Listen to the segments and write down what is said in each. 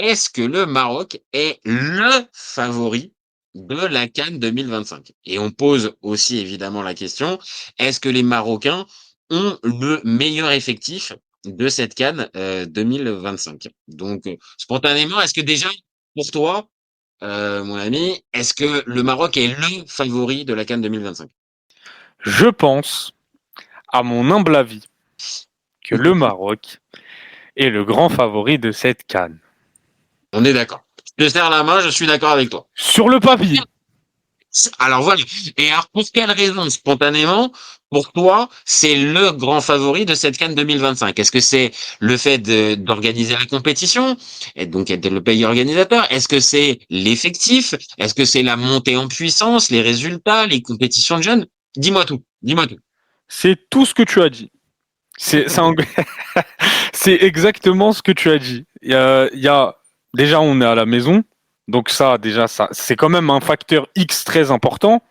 est-ce que le Maroc est le favori de la CAN 2025? Et on pose aussi évidemment la question, est-ce que les Marocains ont le meilleur effectif de cette CAN 2025? Donc, spontanément, est-ce que déjà, pour toi, mon ami, est-ce que le Maroc est le favori de la CAN 2025? Je pense, à mon humble avis, que le Maroc est le grand favori de cette CAN. On est d'accord. Je te serre la main, je suis d'accord avec toi. Sur le papier. Alors voilà. Et alors, pour quelle raison, spontanément, pour toi, c'est le grand favori de cette CAN 2025? Est-ce que c'est le fait d'organiser la compétition, et donc être le pays organisateur? Est-ce que c'est l'effectif? Est-ce que c'est la montée en puissance, les résultats, les compétitions de jeunes? Dis-moi tout. Dis-moi tout. C'est tout ce que tu as dit. C'est exactement ce que tu as dit. Déjà, on est à la maison. Donc ça, déjà, ça, c'est quand même un facteur X très important.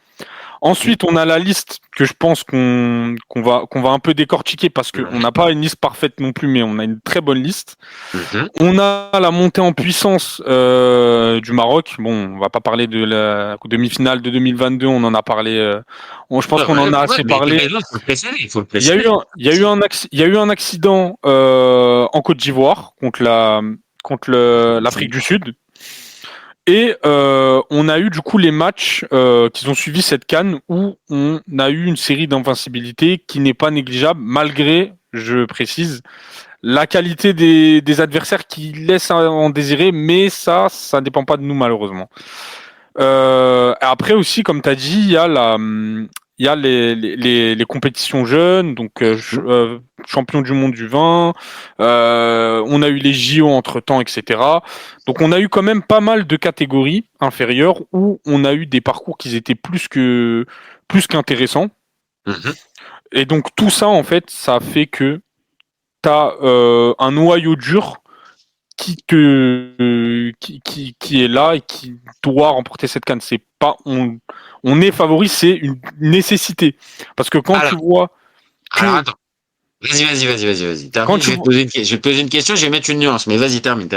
Ensuite, on a la liste que je pense qu'on va un peu décortiquer parce qu'on Ouais. n'a pas une liste parfaite non plus, mais on a une très bonne liste. Mhm. On a la montée en puissance du Maroc. Bon, on va pas parler de la demi-finale de 2022, on en a parlé. Je pense Ouais, qu'on en a assez mais t'as parlé. raison, faut le préciser, il faut le Il y a eu préciser. il y a eu un accident en Côte d'Ivoire contre l'Afrique du Sud. Et on a eu du coup les matchs qui ont suivi cette CAN où on a eu une série d'invincibilité qui n'est pas négligeable malgré, je précise, la qualité des adversaires qui laissent en désirer, mais ça dépend pas de nous malheureusement. Après aussi, comme tu as dit, il y a les compétitions jeunes, donc champion du monde du vin. On a eu les JO entre temps, etc. Donc on a eu quand même pas mal de catégories inférieures où on a eu des parcours qui étaient plus qu'intéressants. Mhm. Et donc tout ça, en fait, ça fait que tu as un noyau dur qui est là et qui doit remporter cette canne. C'est pas on est favori, c'est une nécessité. Parce que Alors, alors que attends. Vas-y. quand Termine, tu je vais te poser une question, je vais mettre une nuance, mais vas-y, termine.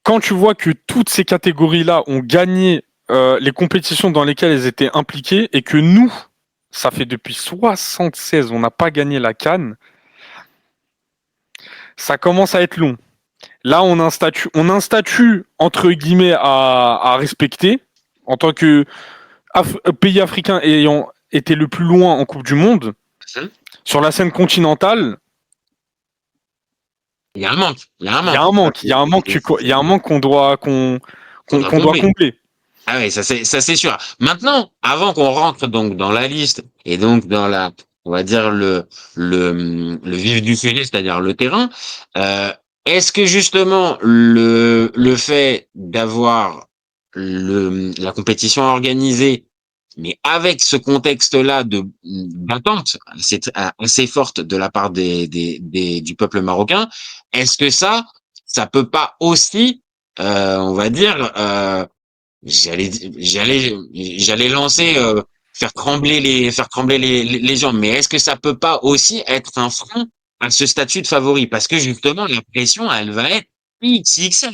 quand tu vois que toutes ces catégories-là ont gagné les compétitions dans lesquelles elles étaient impliquées et que nous, ça fait depuis 76, on n'a pas gagné la canne, ça commence à être long. Là, on a un statut entre guillemets à respecter en tant que pays africain ayant été le plus loin en Coupe du Monde, Mhm. sur la scène continentale, Il y a un manque. Il y a un il y a manque. un manque. Il y a un manque Qu'on doit qu'on doit combler. combler. Ah oui, ça c'est sûr. Maintenant, avant qu'on rentre donc dans la liste et donc dans on va dire le vif du sujet, c'est-à-dire le terrain, euh, est-ce que justement le fait d'avoir la compétition organisée, mais avec ce contexte-là d'attente assez forte de la part du peuple marocain, est-ce que ça peut pas aussi, on va dire, J'allais, j'allais lancer, faire trembler les gens. Mais est-ce que ça peut pas aussi être un frein à ce statut de favori? Parce que justement, la pression, elle va être XXL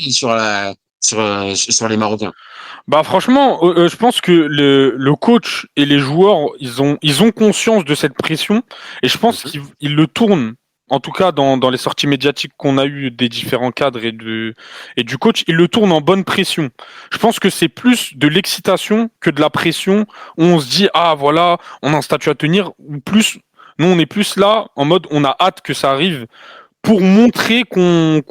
sur les Marocains. Bah franchement, je pense que le coach et les joueurs, ils ont conscience de cette pression et je pense Mhm. qu'ils le tournent. En tout cas, dans les sorties médiatiques qu'on a eues des différents cadres et du coach, ils le tournent en bonne pression. Je pense que c'est plus de l'excitation que de la pression où on se dit, ah voilà, on a un statut à tenir, ou plus, nous on est plus là en mode on a hâte que ça arrive pour montrer qu'on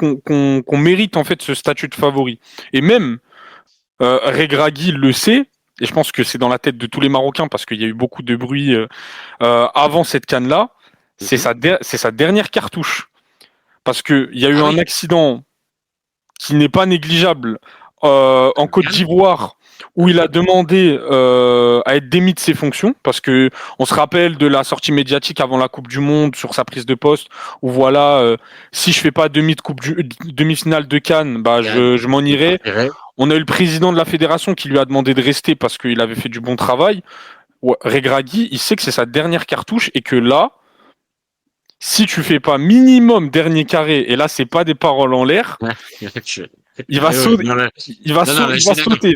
mérite en fait ce statut de favori. Et même, Regragui le sait, et je pense que c'est dans la tête de tous les Marocains parce qu'il y a eu beaucoup de bruit avant cette canne-là. Mhm. C'est sa dernière cartouche. Parce qu'il y a eu Ah un oui, accident qui n'est pas négligeable en Côte Regarde. d'Ivoire où il a demandé à être démis de ses fonctions parce que on se rappelle de la sortie médiatique avant la Coupe du Monde sur sa prise de poste où voilà si je fais pas demi-finale de Cannes bah Regarde. je m'en Je irai. partirai. On a eu le président de la fédération qui lui a demandé de rester parce qu'il avait fait du bon travail. Ouais, Regragui, il sait que c'est sa dernière cartouche et que là, si tu fais pas minimum dernier carré, et là, c'est pas des paroles en l'air, Ouais. Il va sauter. Non, Il va, non, non, là, il va sauter.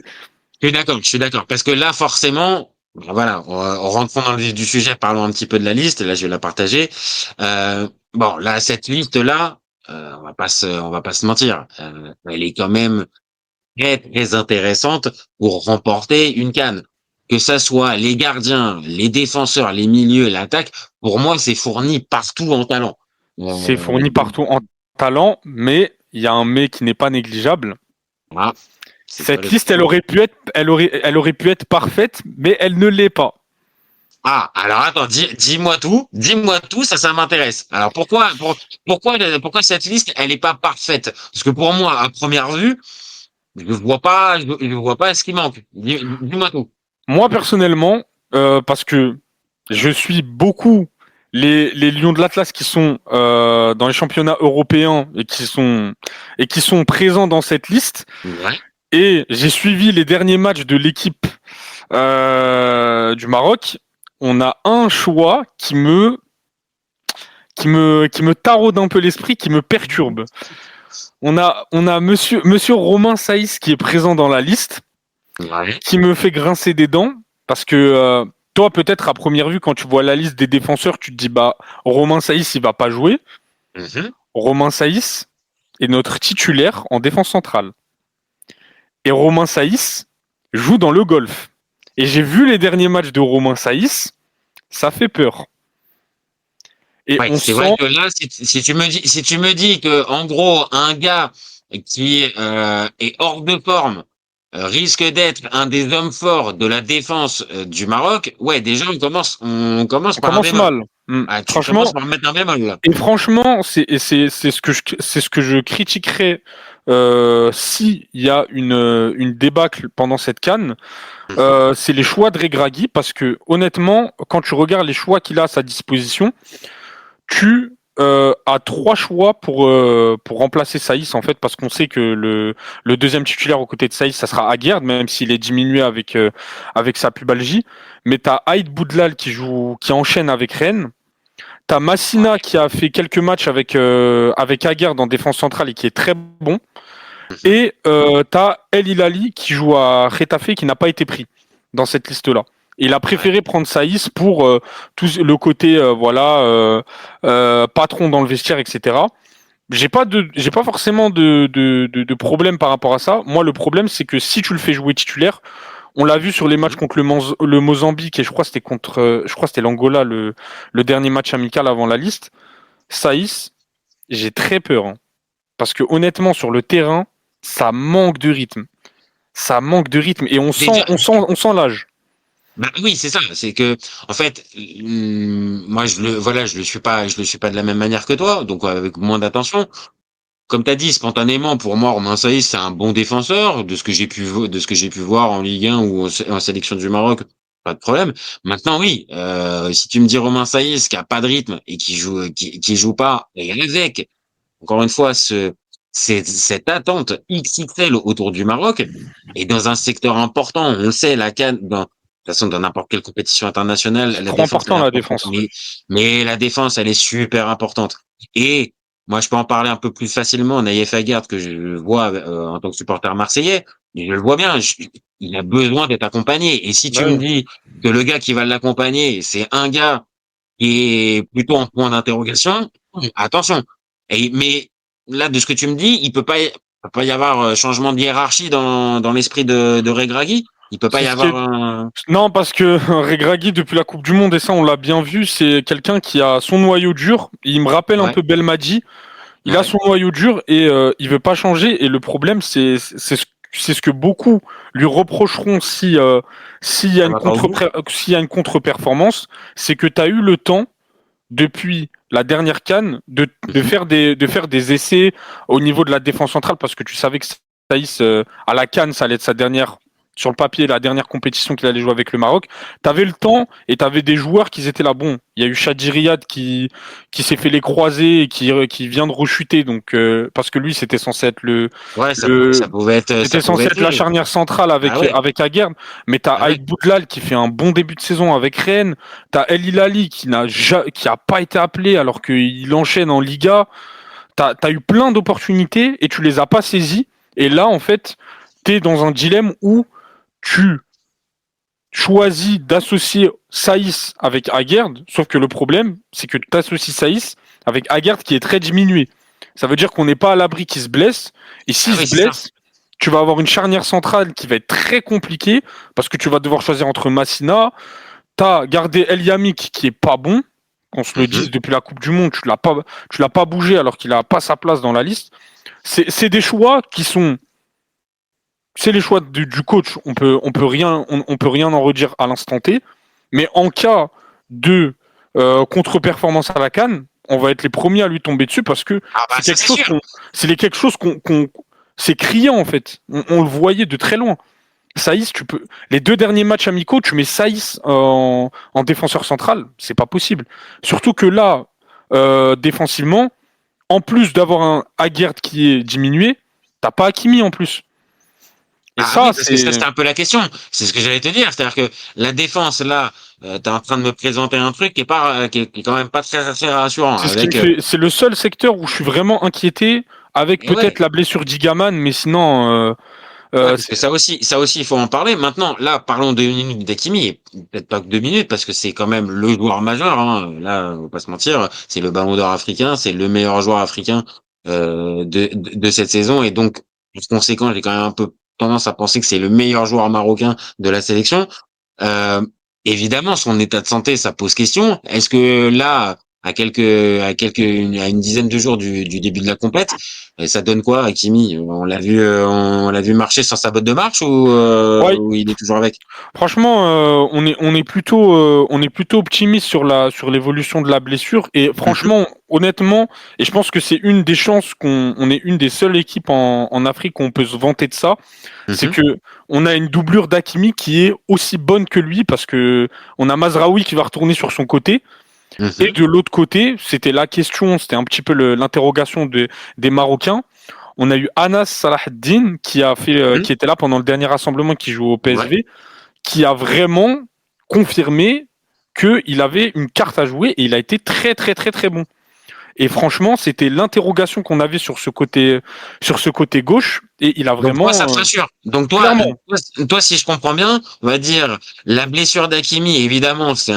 je suis d'accord. Parce que là, forcément, voilà, rentrons dans le vif du sujet, parlons un petit peu de la liste. Là, je vais la partager. Bon, là, cette liste-là, on va pas se mentir. Elle est quand même très, très intéressante pour remporter une CAN. Que ça soit les gardiens, les défenseurs, les milieux, l'attaque, pour moi, c'est fourni partout en talent. C'est fourni partout en talent, mais il y a un mais qui n'est pas négligeable. Voilà. Cette liste, elle aurait pu être parfaite, mais elle ne l'est pas. Ah, alors attends, dis-moi tout, ça m'intéresse. Alors pourquoi cette liste, elle est pas parfaite? Parce que pour moi, à première vue, je vois pas ce qui manque. Dis-moi tout. Moi, personnellement, parce que je suis beaucoup les Lions de l'Atlas qui sont dans les championnats européens et qui sont présents dans cette liste. Ouais. Et j'ai suivi les derniers matchs de l'équipe du Maroc. On a un choix qui me taraude un peu l'esprit, qui me perturbe. On a monsieur Romain Saïs qui est présent dans la liste, Ouais. qui me fait grincer des dents, parce que toi, peut-être à première vue, quand tu vois la liste des défenseurs, tu te dis, bah, Romain Saïs, il va pas jouer. Mhm. Romain Saïs est notre titulaire en défense centrale. Et Romain Saïs joue dans le golf. Et j'ai vu les derniers matchs de Romain Saïs, ça fait peur. Et Ouais, on c'est sent... vrai que là, si tu me dis que, en gros, un gars qui est hors de forme risque d'être un des hommes forts de la défense du Maroc, ouais, déjà on commence On par un commence bémol. mal. Ah, tu commences Franchement, par mettre un bémol là. et franchement, c'est ce que je critiquerais si il y a une débâcle pendant cette CAN. Mhm. C'est les choix de Regragui, parce que honnêtement, quand tu regardes les choix qu'il a à sa disposition, tu as trois choix pour remplacer Saïs, en fait, parce qu'on sait que le deuxième titulaire aux côtés de Saïs, ça sera Aguerd, même s'il est diminué avec sa pubalgie. Mais tu as Aïd Boudlal qui enchaîne avec Rennes. T'as Massina qui a fait quelques matchs avec Aguerd en défense centrale et qui est très bon. Mhm. Et t'as El Hilali qui joue à Retafe qui n'a pas été pris dans cette liste-là. Il a Ouais. préféré prendre Saïs pour tout le côté patron dans le vestiaire, etc. J'ai pas forcément de problème par rapport à ça. Moi, le problème, c'est que si tu le fais jouer titulaire, on l'a vu sur les matchs Mhm. contre le Mozambique, et je crois que c'était l'Angola, le dernier match amical avant la liste. Saïs, j'ai très peur, hein. Parce que honnêtement, sur le terrain, ça manque de rythme. Ça manque de rythme et Déjà, on sent l'âge. bah oui, c'est ça. C'est que, en fait, moi, je le suis pas de la même manière que toi, donc avec moins d'attention. Comme tu as dit, spontanément, pour moi, Romain Saïs, c'est un bon défenseur, de ce que j'ai pu voir en Ligue 1 ou en sélection du Maroc, pas de problème. Maintenant, oui, si tu me dis Romain Saïs qui a pas de rythme et qui joue pas, et avec, encore une fois, cette attente XXL autour du Maroc, et dans un secteur important, on le sait, la CAN, de toute façon, dans n'importe quelle compétition internationale, C'est la trop défense, elle important est la importante. défense. Mais la défense, elle est super importante. Et moi, je peux en parler un peu plus facilement. Naïef Aguerd, que je vois en tant que supporter marseillais, je le vois bien. Il a besoin d'être accompagné. Et si tu Bah me oui. dis que le gars qui va l'accompagner, c'est un gars qui est plutôt en point d'interrogation, attention. Mais là, de ce que tu me dis, peut pas y avoir changement de hiérarchie dans l'esprit de Regragui. Il peut pas C'est y ce qui est... avoir un... Non, parce que Regragui, depuis la Coupe du Monde, et ça on l'a bien vu, c'est quelqu'un qui a son noyau dur. Il me rappelle un Ouais, peu Belmadi. Il a ouais. son noyau dur et il veut pas changer. Et le problème, c'est ce que beaucoup lui reprocheront s'il y a Ça va pas au bout. s'il y a une contre-performance, c'est que tu as eu le temps depuis la dernière CAN Mhm. de faire des essais au niveau de la défense centrale, parce que tu savais que Saïs, à la CAN, ça allait être sa dernière, sur le papier, la dernière compétition qu'il allait jouer avec le Maroc. Tu avais le temps et tu avais des joueurs qui étaient là. Bon, il y a eu Chadi Riyad qui s'est fait les croisés et qui vient de rechuter, donc, parce que lui, c'était censé être Ouais, le, ça c'était pouvait censé être être la lui. charnière centrale Ah ouais, avec Aguerd, mais t'as ah ouais. Aïd Boudlal qui fait un bon début de saison avec Rennes, t'as El Hilali qui a pas été appelé alors qu'il enchaîne en Liga. T'as eu plein d'opportunités et tu les as pas saisies. Et là, en fait, t'es dans un dilemme où tu choisis d'associer Saïs avec Aguerd, sauf que le problème, c'est que tu associes Saïs avec Aguerd qui est très diminué. Ça veut dire qu'on n'est pas à l'abri qu'il se blesse. Et s'il se blesse, tu vas avoir une charnière centrale qui va être très compliquée parce que tu vas devoir choisir entre Massina. Tu as gardé El Yamik qui est pas bon. Qu'on se le dise, depuis la Coupe du Monde, tu l'as pas bougé alors qu'il n'a pas sa place dans la liste. C'est des choix qui sont. C'est les choix du coach. On peut rien en redire à l'instant T. Mais en cas de contre-performance à la CAN, on va être les premiers à lui tomber dessus parce que c'est quelque chose qu'on c'est criant en fait. On le voyait de très loin. Saïs, les 2 derniers matchs amicaux, tu mets Saïs en défenseur central, c'est pas possible. Surtout que là, défensivement, en plus d'avoir un Aguerd qui est diminué, t'as pas Hakimi en plus. Et ça, c'était un peu la question. C'est ce que j'allais te dire. C'est-à-dire que la défense, là, t'es en train de me présenter un truc qui est quand même pas très rassurant. C'est le seul secteur où je suis vraiment inquiété avec peut-être la blessure d'Igaman, mais sinon, parce que ça aussi, il faut en parler. Maintenant, là, parlons 2 minutes d'Hakimi, et peut-être pas que 2 minutes, parce que c'est quand même le joueur majeur, hein. Là, on va pas se mentir, c'est le ballon d'or africain, c'est le meilleur joueur africain, de cette saison, et donc, par conséquent, j'ai quand même un peu tendance à penser que c'est le meilleur joueur marocain de la sélection. Évidemment, son état de santé, ça pose question. Est-ce que là, à une dizaine de jours du début de la compète, ça donne quoi, Hakimi? On l'a vu marcher sur sa botte de marche ou il est toujours avec? Franchement, on est plutôt optimiste sur l'évolution de la blessure et franchement, honnêtement, et je pense que c'est une des chances qu'on est une des seules équipes en Afrique où on peut se vanter de ça, c'est que on a une doublure d'Hakimi qui est aussi bonne que lui parce que on a Mazraoui qui va retourner sur son côté. Et de l'autre côté, c'était la question, c'était un petit peu l'interrogation des Marocains. On a eu Anas Salahdine qui était là pendant le dernier rassemblement, qui joue au PSV, qui a vraiment confirmé qu'il avait une carte à jouer et il a été très très très très bon. Et franchement, c'était l'interrogation qu'on avait sur ce côté gauche et il a vraiment. Donc, moi, ça te rassure. Donc toi, si je comprends bien, on va dire la blessure d'Hakimi, évidemment, c'est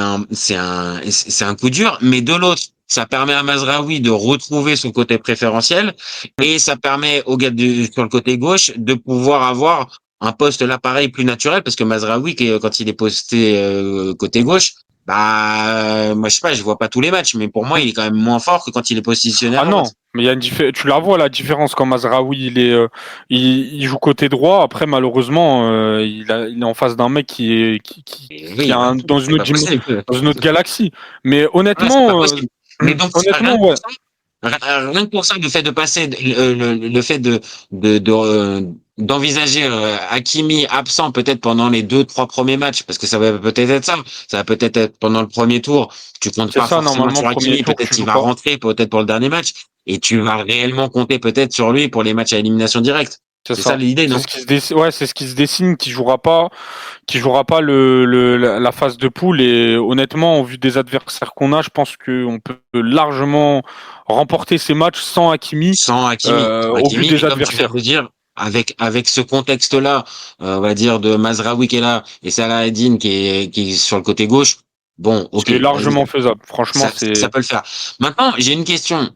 un coup dur, mais de l'autre, ça permet à Mazraoui de retrouver son côté préférentiel et ça permet au gars sur le côté gauche de pouvoir avoir un poste là pareil plus naturel parce que Mazraoui, quand il est posté côté gauche, moi je sais pas, je vois pas tous les matchs, mais pour moi il est quand même moins fort que quand il est positionné. Ah non, mais il y a tu la vois la différence quand Mazraoui il joue côté droit. Après malheureusement il est en face d'un mec qui est dans une autre galaxie. Mais honnêtement, mais donc honnêtement, rien que pour ça, le fait de passer, le fait d'envisager Hakimi absent peut-être pendant les 2-3 premiers matchs, parce que ça va peut-être être ça. Ça va peut-être être pendant le premier tour. Tu comptes pas forcément sur Hakimi, peut-être qu'il va rentrer, peut-être pour le dernier match, et tu vas réellement compter peut-être sur lui pour les matchs à élimination directe. C'est ça l'idée, non? C'est ce qui se dessine, qui jouera pas la phase de poule. Et honnêtement, au vu des adversaires qu'on a, je pense qu'on peut largement remporter ces matchs sans Hakimi. Au vu des adversaires. Avec ce contexte-là, on va dire de Mazraoui qui est là et Salahdine qui est sur le côté gauche. Bon, ok. C'est largement faisable. Franchement, ça peut le faire. Maintenant, j'ai une question.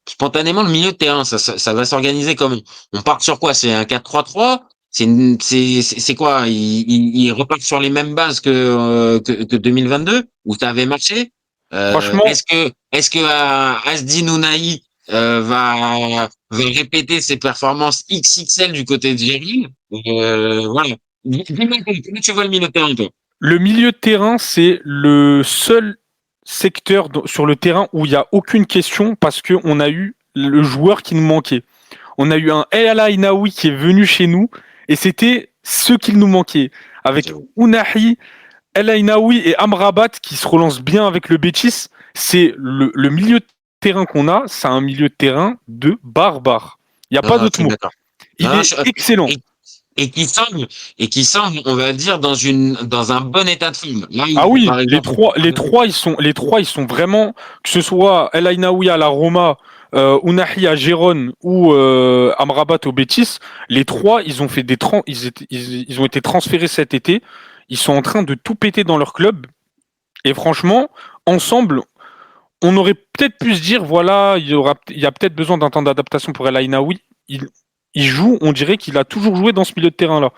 Spontanément, le milieu de terrain, ça va s'organiser comment? On part sur quoi? C'est un 4-3-3? C'est quoi? Il repart sur les mêmes bases que 2022 où ça avait marché? Franchement, est-ce que Asdin Ounahi va répéter ses performances XXL du côté de Géril? Voilà. Dis-moi comment tu vois le milieu de terrain, toi? Le milieu de terrain, c'est le seul secteur sur le terrain où il n'y a aucune question parce qu'on a eu le joueur qui nous manquait. On a eu un El Ainaoui qui est venu chez nous et c'était ce qu'il nous manquait. Avec Ounahi, El Ainaoui et Amrabat qui se relancent bien avec le Betis, c'est le milieu de terrain qu'on a, c'est un milieu de terrain de barbare. Il n'y a pas d'autre mot. Il est excellent. Et qui semble, on va dire, dans un bon état de forme. Oui, les trois, ils sont vraiment, que ce soit El Ainaoui à la Roma, Ounahi à Gérone ou Amrabat au Betis, les trois, ils ont fait ils ont été transférés cet été. Ils sont en train de tout péter dans leur club. Et franchement, ensemble, on aurait peut-être pu se dire, voilà, il y a peut-être besoin d'un temps d'adaptation pour El Ainaoui. Il, il joue, on dirait qu'il a toujours joué dans ce milieu de terrain-là.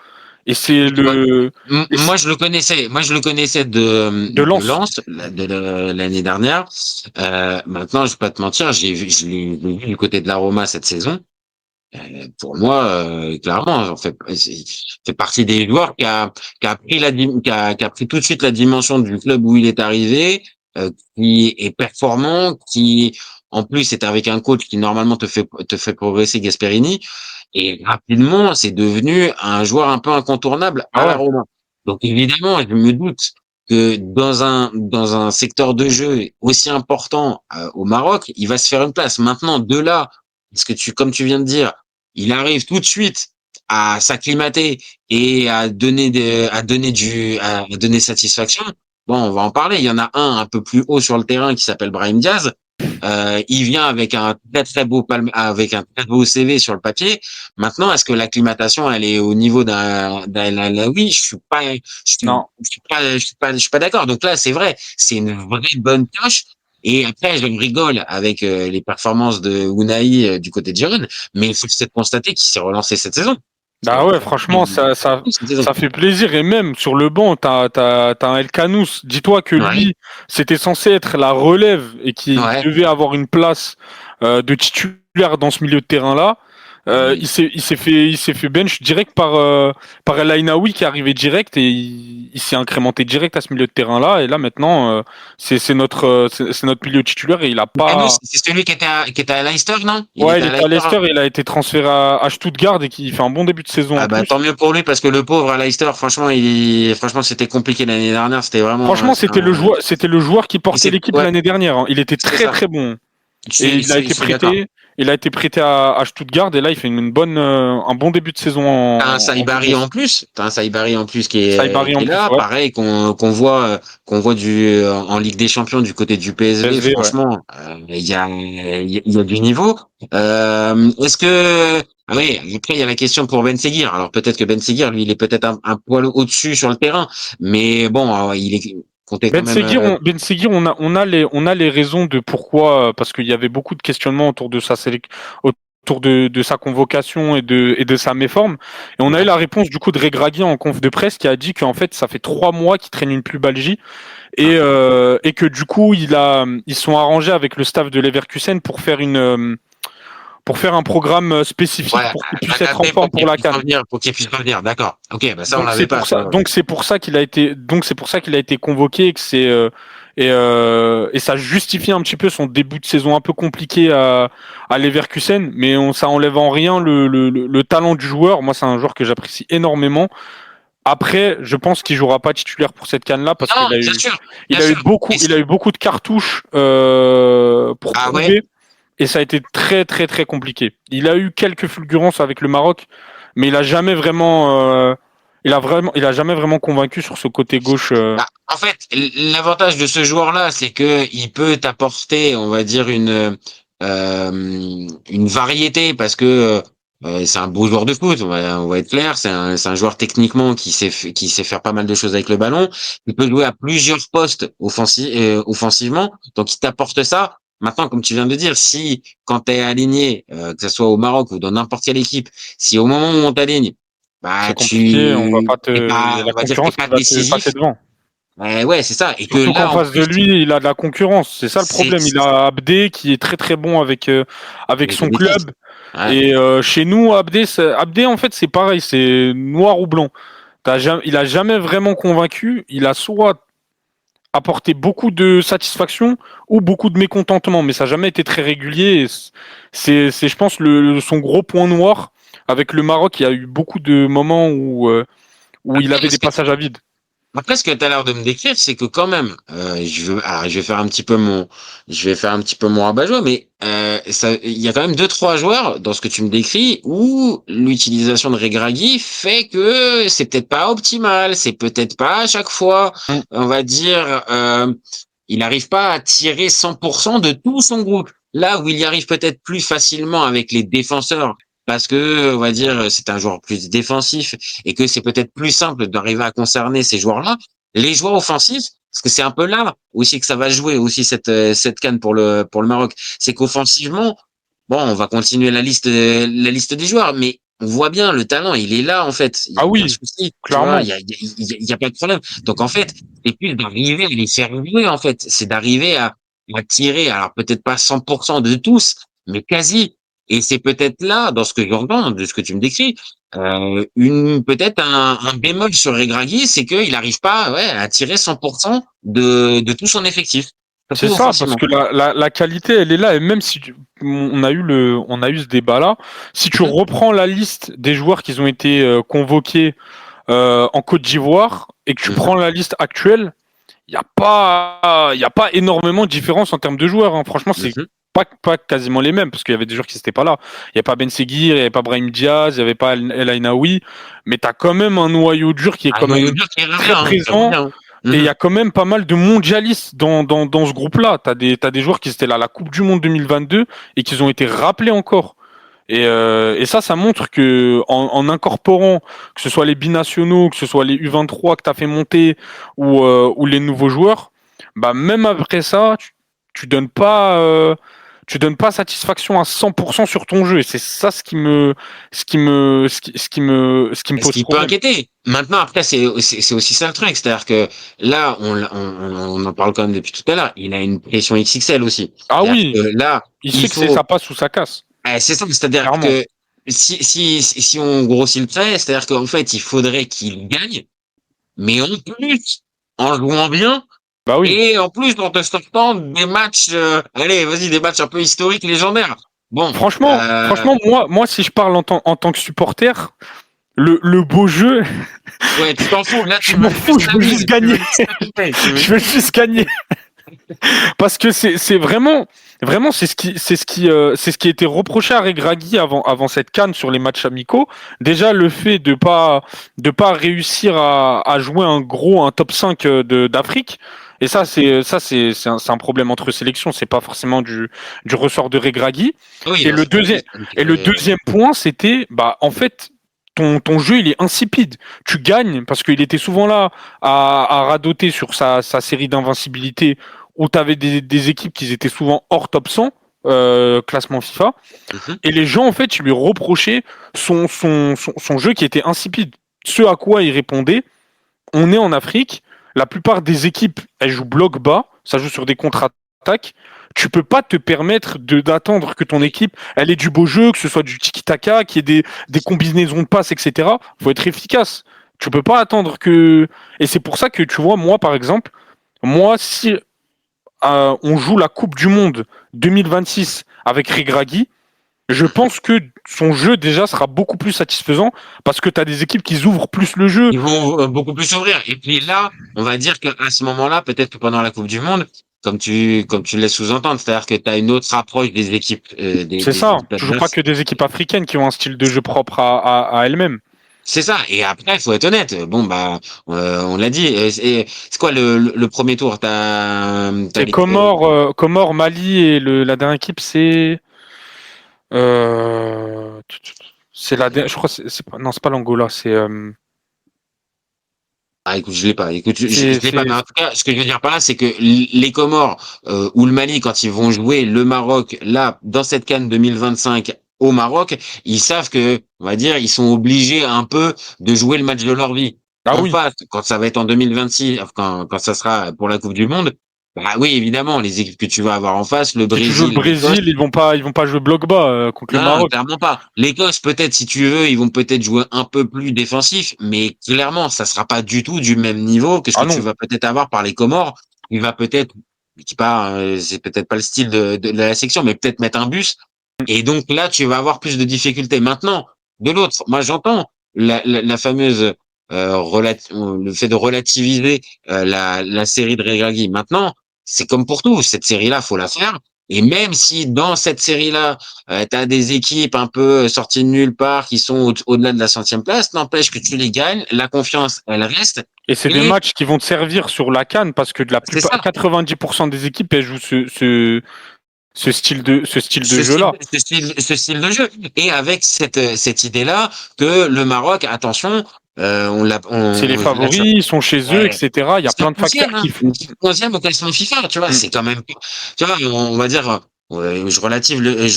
Et c'est Moi, je le connaissais. Moi, je le connaissais de de Lens. Lens, l'année dernière. Maintenant, je vais pas te mentir, je l'ai vu du côté de la Roma cette saison. Pour moi, clairement, fait partie des joueurs qui a pris qui a pris tout de suite la dimension du club où il est arrivé, qui est performant, qui en plus est avec un coach qui normalement te fait progresser, Gasperini, et rapidement c'est devenu un joueur un peu incontournable Ah à la ouais. Roma. Donc évidemment, je me doute que dans un secteur de jeu aussi important au Maroc, il va se faire une place. Maintenant, de là, parce que comme tu viens de dire, il arrive tout de suite à s'acclimater et à donner satisfaction. Bon, on va en parler. Il y en a un peu plus haut sur le terrain qui s'appelle Brahim Diaz. Il vient avec un avec un très beau CV sur le papier. Maintenant, est-ce que l'acclimatation, elle est au niveau d'un El Aoui? Non. Je suis pas d'accord. Donc là, c'est vrai, c'est une vraie bonne tâche. Et après, je rigole avec les performances de Unai du côté de Girona, mais il faut se constater qu'il s'est relancé cette saison. Bah ouais, franchement, Cette saison. ça fait plaisir. Et même sur le banc, t'as un El Kanous. Dis-toi que Ouais, lui, c'était censé être la relève et qu'il ouais. devait avoir une place de titulaire dans ce milieu de terrain-là. Mm. Il s'est fait bench direct par El Ainaoui qui est arrivé direct et il s'est incrémenté direct à ce milieu de terrain-là. Et là, maintenant, c'est notre milieu titulaire et il a Canous, pas. c'est celui qui était à Leicester, non? Il Ouais, était il à était à Leicester. Leicester et il a été transféré à Stuttgart et qui fait un bon début de saison en Ah bah plus. tant mieux pour lui parce que le pauvre à Leicester, franchement, franchement c'était compliqué l'année dernière. C'était vraiment, Franchement, c'était le joueur qui portait l'équipe ouais, l'année dernière, hein. Il était c'est très ça. très bon. Et Je suis d'accord. il a été prêté à Stuttgart et là il fait un bon début de saison en T'as Bundes. un Saibari en plus. T'as un Saibari en plus Saibari qui en est plus, là. ouais. Pareil, qu'on voit en Ligue des Champions du côté du PSV. PSV, ouais. Franchement, il y a du niveau. Est-ce que, ah oui, après, il y a la question pour Ben Seguir. Alors, peut-être que Ben Seguir, lui, il est peut-être un poil au-dessus sur le terrain. Mais bon, il est compté quand même, Ben Seguir, on a les raisons de pourquoi, parce qu'il y avait beaucoup de questionnements autour de autour de sa convocation et de sa méforme. Et on a eu ouais. la réponse du coup de Regragui en conf de presse qui a dit qu'en fait ça fait 3 mois qu'il traîne une pubalgie Ah, et que du coup ils sont arrangés avec le staff de Leverkusen pour faire un programme ouais, spécifique pour qu'il puisse être en adapté forme pour la CAN. pour qu'il puisse revenir. D'accord. Ok, bah ça, on l'avait pas, ça. Donc c'est pour ça qu'il a été convoqué et que et ça justifie un petit peu son début de saison un peu compliqué à Leverkusen, mais ça enlève en rien le talent du joueur. Moi, c'est un joueur que j'apprécie énormément. Après, je pense qu'il jouera pas titulaire pour cette CAN là parce Non, qu'il a bien sûr. Et il a eu beaucoup de cartouches pour ah ouais? prouver et ça a été très très très compliqué. Il a eu quelques fulgurances avec le Maroc, mais il a jamais vraiment convaincu sur ce côté gauche. Bah, en fait, l'avantage de ce joueur-là, c'est que il peut t'apporter, on va dire, une variété parce que c'est un beau joueur de foot, on va être clair. C'est un joueur techniquement qui sait faire pas mal de choses avec le ballon. Il peut jouer à plusieurs postes offensivement, donc il t'apporte ça. Maintenant, comme tu viens de dire, si quand tu es aligné, que ce soit au Maroc ou dans n'importe quelle équipe, si au moment où on t'aligne, bah C'est compliqué, on va pas il y a on la va dire que t'es concurrence pas qui va te passer décisif. devant. Ouais, c'est ça. Et que Surtout qu'en là, en face de plus, lui, il a de la concurrence. C'est ça le c'est problème. Il a Abdé qui est très très bon avec avec le son Betis. club. Ouais. Et chez nous, Abdé en fait c'est pareil, c'est noir ou blanc. Il a jamais vraiment convaincu. Il a soit apporté beaucoup de satisfaction ou beaucoup de mécontentement, mais ça n'a jamais été très régulier. Et je pense, son gros point noir avec le Maroc. Il y a eu beaucoup de moments où il avait Après, des passages à vide. Après, ce que tu as l'air de me décrire, c'est que quand même, je vais faire un petit peu je vais faire un petit peu mon rabat-joie, mais il y a quand même deux, trois joueurs dans ce que tu me décris où l'utilisation de Regragui fait que c'est peut-être pas optimal, c'est peut-être pas à chaque fois, Mm. on va dire, il n'arrive pas à tirer 100% de tout son groupe. Là où il y arrive peut-être plus facilement avec les défenseurs, parce que, on va dire, c'est un joueur plus défensif et que c'est peut-être plus simple d'arriver à concerner ces joueurs-là. Les joueurs offensifs, parce que c'est un peu là aussi que ça va jouer aussi cette CAN pour le Maroc, c'est qu'offensivement, bon, on va continuer la liste des joueurs, mais on voit bien le talent, il est là en fait. Il y a Ah aucun oui, souci, tu vois, clairement. il y a pas de problème. Donc en fait, c'est plus d'arriver à les faire jouer en fait, c'est d'arriver à tirer, alors peut-être pas 100% de tous, mais quasi. Et c'est peut-être là, dans ce que j'entends, de ce que tu me décris, peut-être un bémol sur Regragui, c'est qu'il n'arrive pas, ouais, à tirer 100% de tout son effectif, C'est surtout ça, parce offensivement. que la qualité, elle est là, et même si on a eu ce débat-là, si tu Mhm, reprends la liste des joueurs qui ont été convoqués en Côte d'Ivoire et que tu mhm. prends la liste actuelle, il y a pas énormément de différence en termes de joueurs, hein. Franchement, c'est Mhm. pas quasiment les mêmes, parce qu'il y avait des joueurs qui n'étaient pas là. Il n'y a pas Ben Seguir, il n'y avait pas Brahim Diaz, il n'y avait pas El Ainaoui, mais tu as quand même un noyau dur qui est Un quand noyau même dur qui revient, très hein, qui revient, présent. hein. Et il y Mhm. a quand même pas mal de mondialistes dans ce groupe-là. T'as des joueurs qui étaient là à la Coupe du Monde 2022 et qui ont été rappelés encore. Et ça montre que en incorporant, que ce soit les binationaux, que ce soit les U23 que tu as fait monter ou les nouveaux joueurs, bah même après ça, tu donnes pas tu donnes pas satisfaction à 100% sur ton jeu. Et c'est ça ce qui me Ce pose qui peut problème. inquiéter. Maintenant, après, c'est aussi ça le truc. C'est-à-dire que là, on en parle quand même depuis tout à l'heure. Il a une pression XXL aussi. Ah C'est-à-dire oui, que là, il il sait que faut. ça passe ou ça casse, C'est ça. C'est-à-dire clairement. que si on grossit le trait, c'est-à-dire qu'en fait, il faudrait qu'il gagne, mais en plus, en jouant bien, Bah oui. et en plus, en te sortant des matchs, allez, vas-y, des matchs un peu historiques, légendaires. Bon, Franchement, moi, si je parle en tant que supporter, le beau jeu, ouais, tu t'en fous. Là, tu je m'en veux fous, juste je la veux juste mise. Tu gagner. veux juste la mise. Tu veux Je veux juste. juste gagner. Parce que c'est vraiment, c'est ce qui a été reproché à Regragui avant cette canne sur les matchs amicaux. Déjà, le fait de pas réussir à jouer un top 5 d'Afrique. Et c'est un problème entre sélections. C'est pas forcément du ressort de Regragui. Oui, Et non, le c'est pas deuxième, juste un et le petit. deuxième point, c'était, bah, en fait, ton jeu, il est insipide. Tu gagnes parce qu'il était souvent là à radoter sur sa série d'invincibilité où tu avais des équipes qui étaient souvent hors top 100, classement FIFA. Mhm. Et les gens, en fait, ils lui reprochaient son jeu qui était insipide. Ce à quoi il répondait, on est en Afrique, la plupart des équipes, elles jouent bloc bas, ça joue sur des contre-attaques. Tu peux pas te permettre d'attendre que ton Oui. équipe, elle ait du beau jeu, que ce soit du tiki-taka, qu'il y ait des combinaisons de passes, etc. Faut être efficace. Tu peux pas attendre que... Et c'est pour ça que, tu vois, moi, par exemple, moi, si on joue la Coupe du Monde 2026 avec Regragui, je pense que son jeu déjà sera beaucoup plus satisfaisant parce que tu as des équipes qui ouvrent plus le jeu. Ils vont beaucoup plus s'ouvrir. Et puis là, on va dire qu'à ce moment-là, peut-être que pendant la Coupe du Monde, comme tu le laisses sous-entendre, c'est-à-dire que tu as une autre approche des équipes, C'est des ça. équipes Tu joues pas adverses. que des équipes africaines qui ont un style de jeu propre à elles-mêmes. C'est ça. Et après, il faut être honnête. Bon, bah, on l'a dit. C'est quoi le premier tour? T'as C'est les, Comores, Mali et la dernière équipe, euh, c'est je crois, non, c'est pas l'Angola, ah, écoute, je l'ai pas. Écoute, je c'est, l'ai pas. c'est, Mais en tout cas, ce que je veux dire par là, c'est que les Comores ou le Mali, quand ils vont jouer le Maroc, là, dans cette CAN 2025 au Maroc, ils savent que, on va dire, ils sont obligés un peu de jouer le match de leur vie. ah En oui. face, quand ça va être en 2026, quand ça sera pour la Coupe du Monde, bah oui, évidemment, les équipes que tu vas avoir en face, le Si tu joues le Brésil, l'Écosse. Brésil, ils vont pas jouer bloc bas contre le Non, Maroc. clairement pas. L'Écosse, peut-être, si tu veux, ils vont peut-être jouer un peu plus défensif, mais clairement, ça sera pas du tout du même niveau que ce que Ah tu non. vas peut-être avoir par les Comores. Il va peut-être, je dis pas, c'est peut-être pas le style de la section, mais peut-être mettre un bus. Et donc là, tu vas avoir plus de difficultés. Maintenant, de l'autre, moi j'entends la fameuse le fait de relativiser la série de Regragui. Maintenant, c'est comme pour tout, cette série-là, faut la faire. Et même si dans cette série-là, tu as des équipes un peu sorties de nulle part qui sont au-delà de la centième place, n'empêche que tu les gagnes, la confiance, elle reste. Et c'est des Et matchs qui vont te servir sur la CAN parce que de la c'est plupart, ça. 90% des équipes, elles jouent ce style de jeu-là. Ce style de jeu. Et avec cette idée-là que le Maroc, attention, C'est les on l'a favoris, ils sont chez eux, ouais. etc. Il y a C'est plein de facteurs 11e, hein. qui font. 11e au classement FIFA, tu vois, Mm. c'est quand même, tu vois, on va dire, je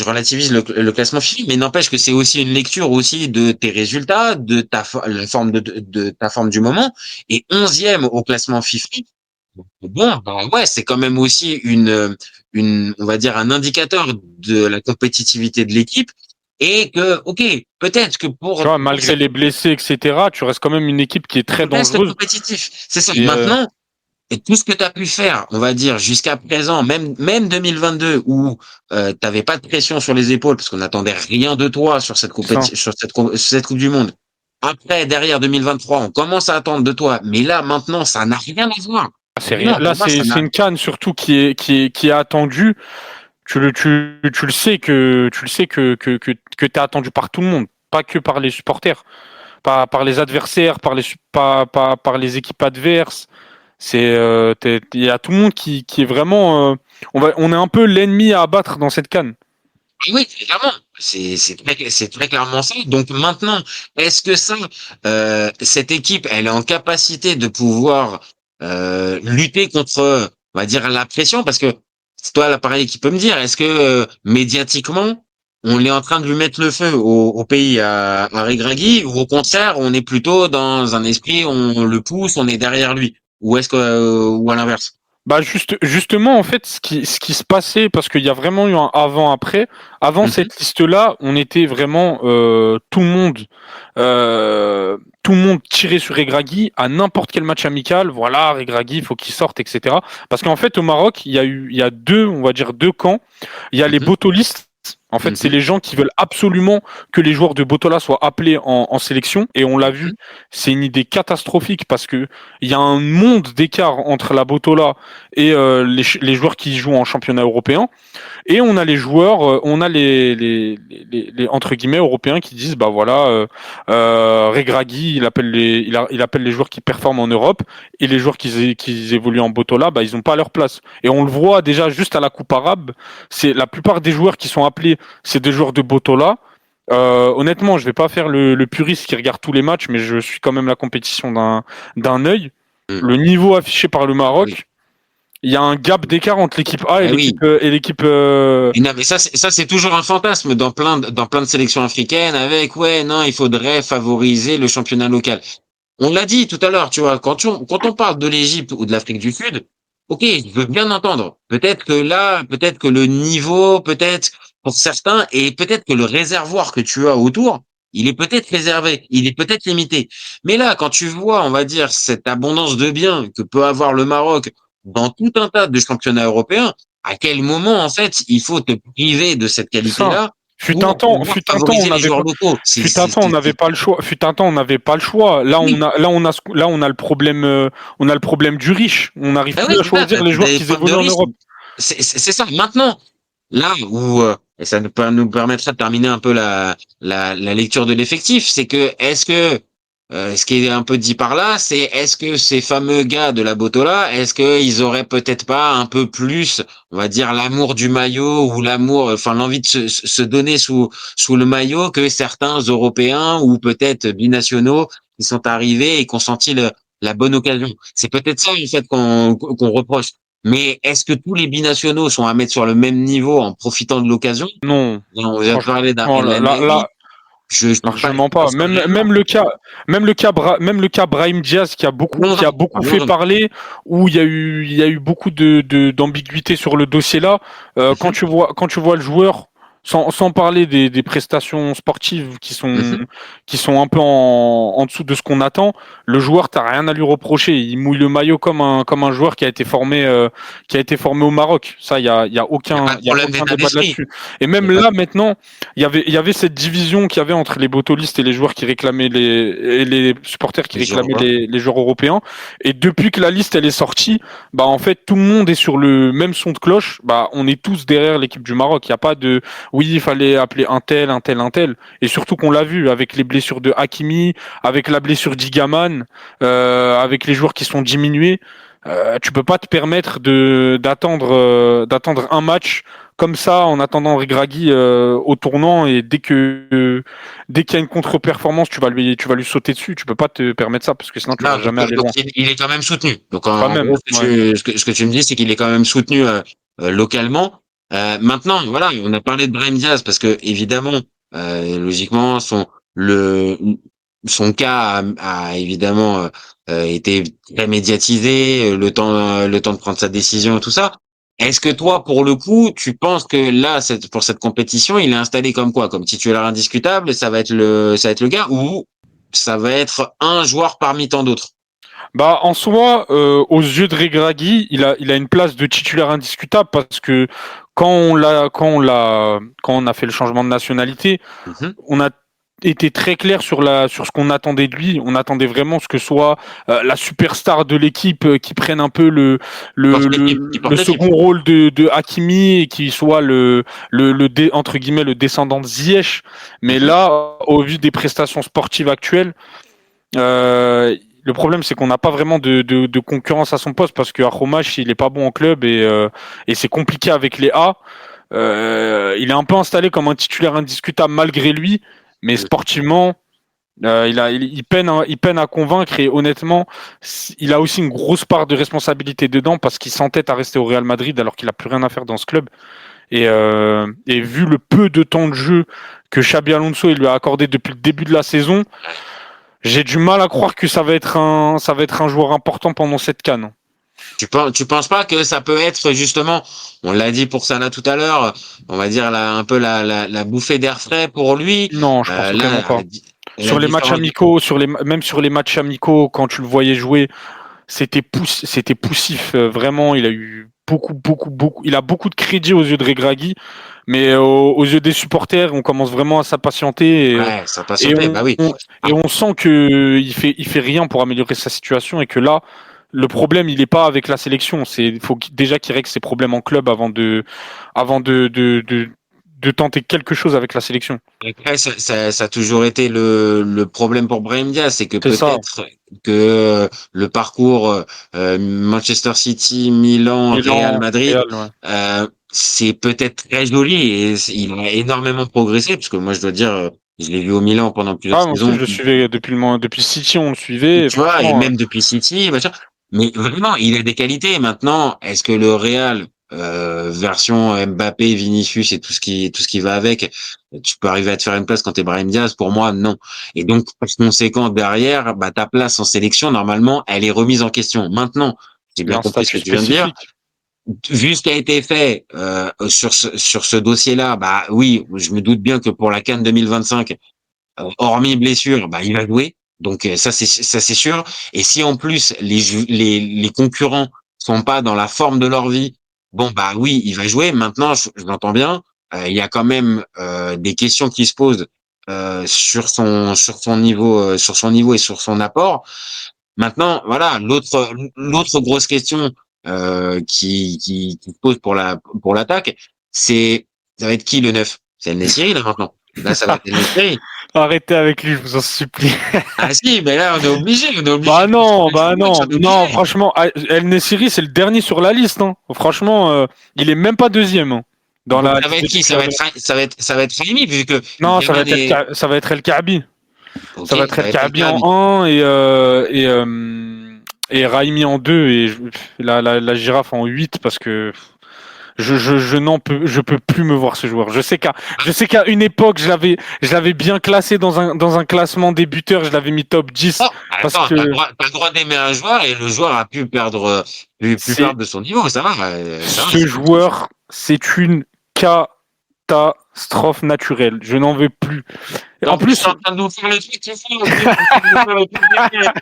relativise le classement FIFA, mais n'empêche que c'est aussi une lecture aussi de tes résultats, de la forme de ta forme du moment. Et 11e au classement FIFA, bon, bah ouais, c'est quand même aussi on va dire un indicateur de la compétitivité de l'équipe et que, ok, peut-être que Tu vois, malgré les blessés, etc., tu restes quand même une équipe qui est très pour reste dangereuse. compétitif. C'est ça. Et Maintenant, et tout ce que tu as pu faire, on va dire, jusqu'à présent, même 2022, où t'avais pas de pression sur les épaules, parce qu'on n'attendait rien de toi sur cette ça, sur cette Coupe du Monde. Après, derrière 2023, on commence à attendre de toi, mais là, maintenant, ça n'a rien à voir. c'est rien. Vraiment, Là, pour moi, ça c'est n'a. une CAN surtout qui est attendue. Tu le sais que t'es attendu par tout le monde, pas que par les supporters, pas par les adversaires, pas par les équipes adverses. Il y a tout le monde qui est vraiment. On est un peu l'ennemi à abattre dans cette CAN. Oui, clairement. C'est très clairement ça. Donc maintenant, est-ce que cette équipe, elle est en capacité de pouvoir lutter contre, on va dire, la pression? Parce que c'est toi l'appareil qui peut me dire, est-ce que médiatiquement, on est en train de lui mettre le feu au pays à Regragui, ou au contraire, on est plutôt dans un esprit, on le pousse, on est derrière lui, ou est-ce que ou à l'inverse? Bah justement, en fait, ce qui se passait, parce qu'il y a vraiment eu un avant-après. Avant Mhm, cette liste-là, on était vraiment tout le monde tiré sur Regragui à n'importe quel match amical. Voilà, Regragui, il faut qu'il sorte, etc. Parce qu'en fait, au Maroc, il y a deux, on va dire deux camps. Il y a les mhm, botolistes. En fait, c'est mhm, les gens qui veulent absolument que les joueurs de Botola soient appelés en sélection. Et on l'a vu, mhm. c'est une idée catastrophique parce que il y a un monde d'écart entre la Botola et les joueurs qui jouent en championnat européen. Et on a les joueurs, on a les entre guillemets européens qui disent bah voilà, Regragui, il appelle les joueurs qui performent en Europe et les joueurs qui évoluent en Botola, bah ils ont pas leur place. Et on le voit déjà juste à la Coupe arabe, c'est la plupart des joueurs qui sont appelés, c'est des joueurs de Botola. Honnêtement, je vais pas faire le puriste qui regarde tous les matchs, mais je suis quand même la compétition d'un œil. Mhm. Le niveau affiché par le Oui. Maroc, il y a un gap d'écart entre l'équipe A et Ah oui. l'équipe. Et non, mais ça, c'est toujours un fantasme dans plein de sélections africaines avec, ouais, non, il faudrait favoriser le championnat local. On l'a dit tout à l'heure, tu vois, quand on parle de l'Égypte ou de l'Afrique du Sud, ok, je veux bien entendre. Peut-être que là, peut-être que le niveau, peut-être pour certains, et peut-être que le réservoir que tu as autour, il est peut-être réservé, il est peut-être limité. Mais là, quand tu vois, on va dire, cette abondance de biens que peut avoir le Maroc dans tout un tas de championnats européens, à quel moment, en fait, il faut te priver de cette Ça. qualité-là pour pouvoir favoriser les joueurs locaux? Fut un temps, on n'avait pas le choix. Fut un temps, on n'avait pas le choix. oui, Là, on a le problème, on a le problème du riche. On n'arrive ben plus oui, à c'est ça, choisir t'as les joueurs des qui pommes de évoluent en riz. Europe. C'est ça. Maintenant, là où, et ça nous permettra de terminer un peu la lecture de l'effectif, c'est que, ce qui est un peu dit par là, c'est est-ce que ces fameux gars de la Botola, est-ce qu'ils auraient peut-être pas un peu plus, on va dire, l'amour du maillot ou l'amour, enfin, l'envie de se donner sous le maillot que certains Européens ou peut-être binationaux qui sont arrivés et qui ont senti la bonne occasion. C'est peut-être ça, en fait, qu'on reproche. Mais est-ce que tous les binationaux sont à mettre sur le même niveau en profitant de l'occasion? Non, Là, on vient de parler d'un franchement, El Amraoui. Je peux pas, largement pas. parce que vraiment, Même le cas Brahim Diaz qui a beaucoup fait malheureusement. parler, où il y a eu beaucoup d'ambiguïté sur le dossier là. Mhm, Quand tu vois le joueur, sans parler des prestations sportives mhm. qui sont un peu en dessous de ce qu'on attend, le joueur, t'as rien à lui reprocher. Il mouille le maillot comme un joueur qui a été formé au Maroc. Ça, Il n'y a pas de il y a problème aucun d'état débat d'esprit. là-dessus. Et Il y même a pas de... là, maintenant, il y avait cette division qu'il y avait entre les botolistes et les joueurs qui réclamaient et les supporters qui Les réclamaient Européens. les joueurs européens. Et depuis que la liste elle est sortie, bah en fait tout le monde est sur le même son de cloche. Bah on est tous derrière l'équipe du Maroc. Il n'y a pas de oui il fallait appeler un tel, un tel, un tel. Et surtout qu'on l'a vu avec les blessures de Hakimi, avec la blessure d'Igaman, avec les joueurs qui sont diminués. Tu peux pas te permettre d'attendre un match comme ça en attendant Regragui au tournant, et dès qu'il y a une contre-performance, tu vas lui sauter dessus. Tu peux pas te permettre ça parce que sinon tu Non, vas jamais aller loin. il est quand même soutenu. Donc Quand en même. gros, Ouais. ce que tu me dis, c'est qu'il est quand même soutenu localement. Maintenant, voilà, on a parlé de Brahim Diaz parce que évidemment, logiquement, le son cas a évidemment été très médiatisé, le temps de prendre sa décision, tout ça. Est-ce que toi, pour le coup, tu penses que là, pour cette compétition, il est installé comme quoi? Comme titulaire indiscutable, ça va être le gars, ou ça va être un joueur parmi tant d'autres? Bah, en soi, aux yeux de Regragui, il a une place de titulaire indiscutable parce que quand on a fait le changement de nationalité, Mhm. on a été très clair sur ce qu'on attendait de lui. On attendait vraiment ce que soit la superstar de l'équipe, qui prenne un peu Qui le porte l'équipe. second rôle de Hakimi, et qui soit entre guillemets le descendant de Ziyech. Mais Mhm. là, au vu des prestations sportives actuelles, le problème, c'est qu'on n'a pas vraiment de concurrence à son poste parce que Aromache, il est pas bon en club, et c'est compliqué avec les A. Il est un peu installé comme un titulaire indiscutable malgré lui, mais sportivement, il peine à convaincre, et honnêtement, il a aussi une grosse part de responsabilité dedans parce qu'il s'entête à rester au Real Madrid alors qu'il a plus rien à faire dans ce club. Et vu le peu de temps de jeu que Xabi Alonso il lui a accordé depuis le début de la saison, j'ai du mal à croire que ça va être un joueur important pendant cette CAN. Tu penses pas que ça peut être justement, on l'a dit pour Salah tout à l'heure, on va dire un peu la bouffée d'air frais pour lui. Non, je pense vraiment Là, pas. la Sur les matchs différence. amicaux, même sur les matchs amicaux, quand tu le voyais jouer, c'était poussif. Vraiment, il a eu beaucoup. Il a beaucoup de crédit aux yeux de Regragui, mais aux yeux des supporters, on commence vraiment à s'impatienter, Ouais, ça passe et sauter. Bah oui. et on sent que il fait rien pour améliorer sa situation, et que là, le problème, il est pas avec la sélection. Il faut déjà qu'il règle ses problèmes en club avant de tenter quelque chose avec la sélection. Après, ça a toujours été le problème pour Brahim Diaz, c'est que C'est ça. peut-être que le parcours Manchester City, Milan, Real Milan, Madrid, Real, ouais. c'est peut-être très joli et il a énormément progressé, parce que moi je dois dire, je l'ai vu au Milan pendant plusieurs Ah, moi aussi, je saisons, le suivais depuis City, on le suivait, et tu vois, et franchement, même depuis City, machin. Mais vraiment, il a des qualités. Maintenant, est-ce que le Real, version Mbappé, Vinicius et tout ce qui va avec, tu peux arriver à te faire une place quand t'es Brahim Diaz? Pour moi, non. Et donc, par conséquent, derrière, bah, ta place en sélection, normalement, elle est remise en question. Maintenant, j'ai il y bien a un compris ce statut que tu viens de dire. spécifique. Vu ce qui a été fait sur ce dossier-là, bah oui, je me doute bien que pour la CAN 2025, hormis blessure, bah il va jouer. Donc ça c'est sûr. Et si en plus les concurrents sont pas dans la forme de leur vie, bon bah oui, il va jouer. Maintenant, je l'entends bien. Il y a quand même des questions qui se posent sur son niveau et sur son apport. Maintenant, voilà, l'autre grosse question qui se pose pour l'attaque, c'est ça va être qui le neuf? C'est El Nessiri là maintenant. Là, ça va être El Nessiri. Arrêtez avec lui, je vous en supplie. Ah si, mais là on est obligé Bah match, non, on est non, obligé. franchement, El Nessiri, c'est le dernier sur la liste, hein. Franchement, il est même pas deuxième, hein, dans Donc la ça va liste être des qui? titulaires. Ça va être Raimi vu que Non, Yaman est Ça va être El Kaabi. ok, Ça va être ça El va être El Kaabi en Kaabi. 1, et Raimi en 2, et la girafe en 8, parce que je peux plus me voir ce joueur. Je sais qu'à une époque, je l'avais bien classé dans un classement des buteurs, je l'avais mis top 10 Oh, parce attends, que t'as le droit d'aimer un joueur et le joueur a pu perdre pu c'est perdre de son niveau, ça va, ce c'est autre chose. joueur, c'est une catastrophe naturelle. Je n'en veux plus. Et En en plus, t'es plus, en train de nous faire le truc, c'est fou, t'es en train de nous faire le truc derrière.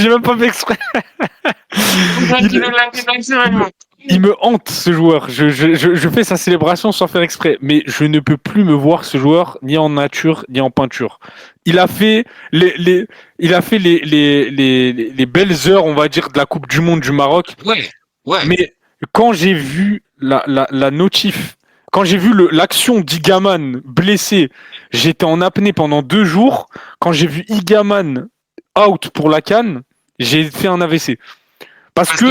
j'ai même pas fait exprès. Tu Il, veux la pétanque, il me hante ce joueur. Je fais sa célébration sans faire exprès, mais je ne peux plus me voir ce joueur ni en nature ni en peinture. Il a fait il a fait les belles heures, on va dire, de la Coupe du Monde du Maroc. ouais, ouais. Mais quand j'ai vu la notif, quand j'ai vu l'action d'Igaman blessé, j'étais en apnée pendant 2 jours. Quand j'ai vu Igaman out pour la CAN, j'ai fait un AVC. Parce Parce que que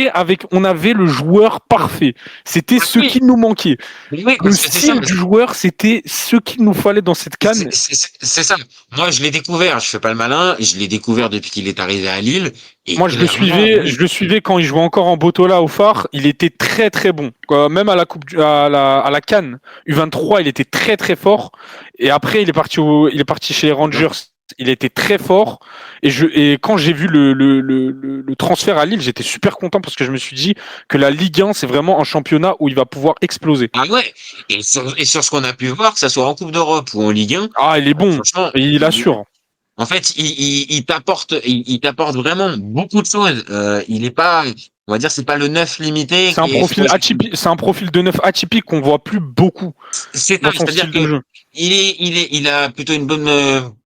là, on avait le joueur parfait. C'était ce oui, qui nous manquait. oui, Le parce que c'est ça. style du joueur, c'était ce qu'il nous fallait dans cette CAN. C'est ça. Moi, je l'ai découvert. Je fais pas le malin. Je l'ai découvert depuis qu'il est arrivé à Lille. Et Moi, clairement, je oui. le suivais quand il jouait encore en Botola au Phare. Il était très très bon. Même à la à la CAN U23, il était très très fort. Et après, il est parti chez les Rangers. Il était très fort. Et quand j'ai vu le transfert à Lille, j'étais super content parce que je me suis dit que la Ligue 1, c'est vraiment un championnat où il va pouvoir exploser. Ah ouais. Et sur ce qu'on a pu voir, que ça soit en Coupe d'Europe ou en Ligue 1, Ah, il est bon. franchement, Et il assure. en fait, il t'apporte vraiment beaucoup de choses. Il est pas, on va dire, c'est pas le neuf limité C'est un qui est profil trop. atypique. C'est un profil de neuf atypique qu'on voit plus beaucoup C'est ça, dans son c'est-à-dire style de que jeu. il a plutôt une bonne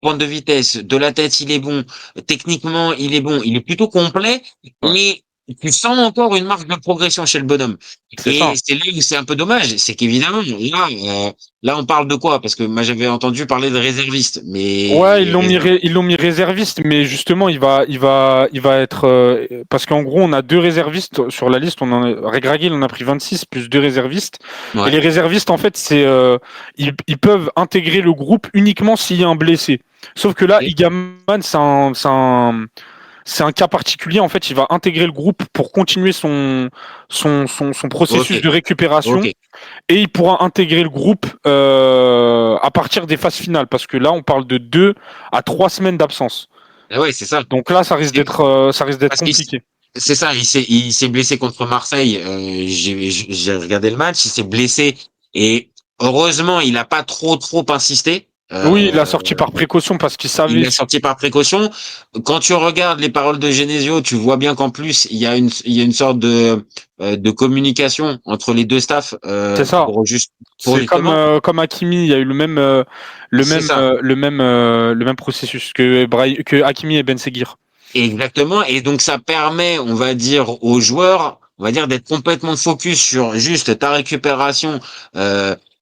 pointe de vitesse. De la tête, il est bon. Techniquement, il est bon. Il est plutôt complet, Ouais, mais tu sens encore une marge de progression chez le bonhomme. c'est Et ça. c'est là où c'est un peu dommage, c'est qu'évidemment, là, on parle de quoi? Parce que moi, j'avais entendu parler de réservistes, mais Ouais, les ils l'ont mis réserviste, mais justement, il va être parce qu'en gros, on a deux réservistes sur la liste. Regragui, il en a pris 26 plus deux réservistes. Et ouais, les réservistes, en fait, ils peuvent intégrer le groupe uniquement s'il y a un blessé. Sauf que là, ok, Igaman, c'est un cas particulier. En fait, il va intégrer le groupe pour continuer son ok, processus de récupération ok. et il pourra intégrer le groupe à partir des phases finales, parce que là, on parle de 2 à 3 semaines d'absence. Ah ouais, c'est ça. Donc là, C'est- ça risque d'être Parce qu'il compliqué. c'est ça, il s'est blessé contre Marseille. J'ai regardé le match, il s'est blessé et heureusement, il n'a pas trop insisté. Oui, il a sorti par précaution parce qu'il Il savait. l'a sorti par précaution. Quand tu regardes les paroles de Genesio, tu vois bien qu'en plus il y a une sorte de communication entre les deux staffs C'est ça. pour C'est justement. comme Hakimi, il y a eu C'est ça. le même processus que Hakimi et Ben Seguir. Exactement. Et donc, ça permet, on va dire, aux joueurs, on va dire, d'être complètement focus sur juste ta récupération,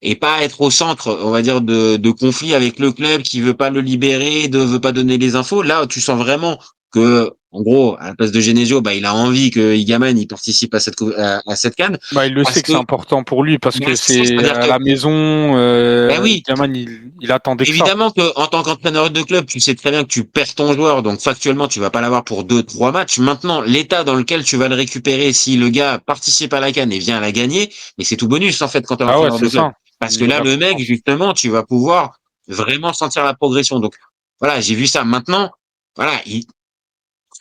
et pas être au centre, on va dire, de conflits avec le club qui veut pas le libérer, ne veut pas donner les infos. Là, tu sens vraiment que, en gros, à la place de Genesio, bah, il a envie que Igaman, il participe à à cette CAN. Bah, il le Parce sait que c'est que, important pour lui parce bah, que c'est ça, c'est c'est-à-dire à que, la maison. ben oui, Gaman, il attendait que ça. évidemment que en tant qu'entraîneur de club, tu sais très bien que tu perds ton joueur, donc factuellement tu vas pas l'avoir pour 2, 3 matchs. Maintenant, l'état dans lequel tu vas le récupérer, si le gars participe à la CAN et vient la gagner, mais c'est tout bonus en fait quand tu es Ah ouais, entraîneur c'est de club, ça. parce que Il là a le mec confiance. justement, tu vas pouvoir vraiment sentir la progression. Donc voilà, j'ai vu ça. Maintenant, voilà,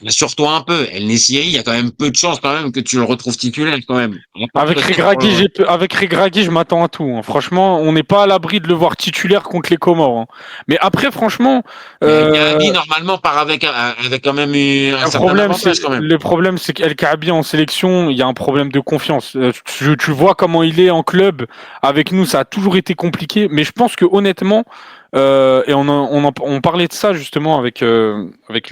rassure-toi un peu. El Nessiri, il y a quand même peu de chances quand même que tu le retrouves titulaire quand même. À part peut-être pour le. Avec Regragui, je m'attends à tout, hein. Franchement, on n'est pas à l'abri de le voir titulaire contre les Comores, hein. Mais après, franchement, Mais El Kaabi, euh, normalement, part avec quand même un certain avantage quand même. le problème, c'est qu'El Kaabi en sélection, il y a un problème de confiance. Tu vois comment il est en club. Avec nous, ça a toujours été compliqué. Mais je pense que honnêtement, on parlait de ça justement avec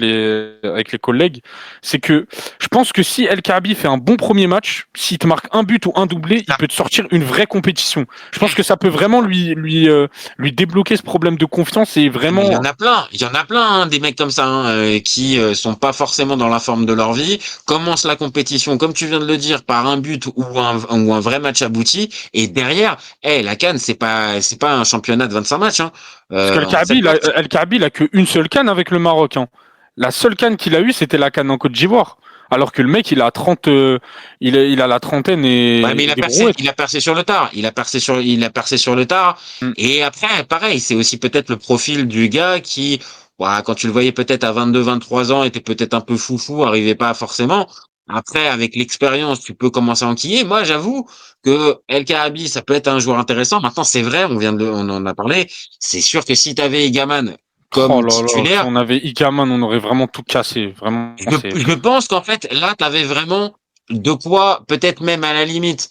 les collègues, c'est que je pense que si El Kaabi fait un bon premier match, s'il te marque un but ou un doublé, il peut te sortir une vraie compétition. Je pense que ça peut vraiment lui débloquer ce problème de confiance et Ah, mais vraiment. il y en a plein, hein, des mecs comme ça, hein, qui sont pas forcément dans la forme de leur vie, commencent la compétition, comme tu viens de le dire, par un but ou un vrai match abouti, et derrière, la CAN, c'est pas un championnat de 25 matchs, hein. Parce qu'El En Kaabi, 7 matchs. El Kaabi, il a qu'une seule canne avec le Maroc, hein. La seule canne qu'il a eue, c'était la canne en Côte d'Ivoire. Alors que le mec, il a 30, il a la trentaine Ouais, mais et des brouettes. il a percé sur le tard. Il a percé sur le tard. Mm. Et après, pareil, c'est aussi peut-être le profil du gars qui, ouais, quand tu le voyais peut-être à 22, 23 ans, était peut-être un peu foufou, arrivait pas forcément. Après, avec l'expérience, tu peux commencer à enquiller. Moi, j'avoue que El Kaabi, ça peut être un joueur intéressant. Maintenant, c'est vrai, on en a parlé. C'est sûr que si tu avais Egaman Oh comme là là, si titulaire, on avait Ikaman, on aurait vraiment tout cassé. Vraiment, c'est. je pense qu'en fait, là, tu avais vraiment de quoi, peut-être même à la limite,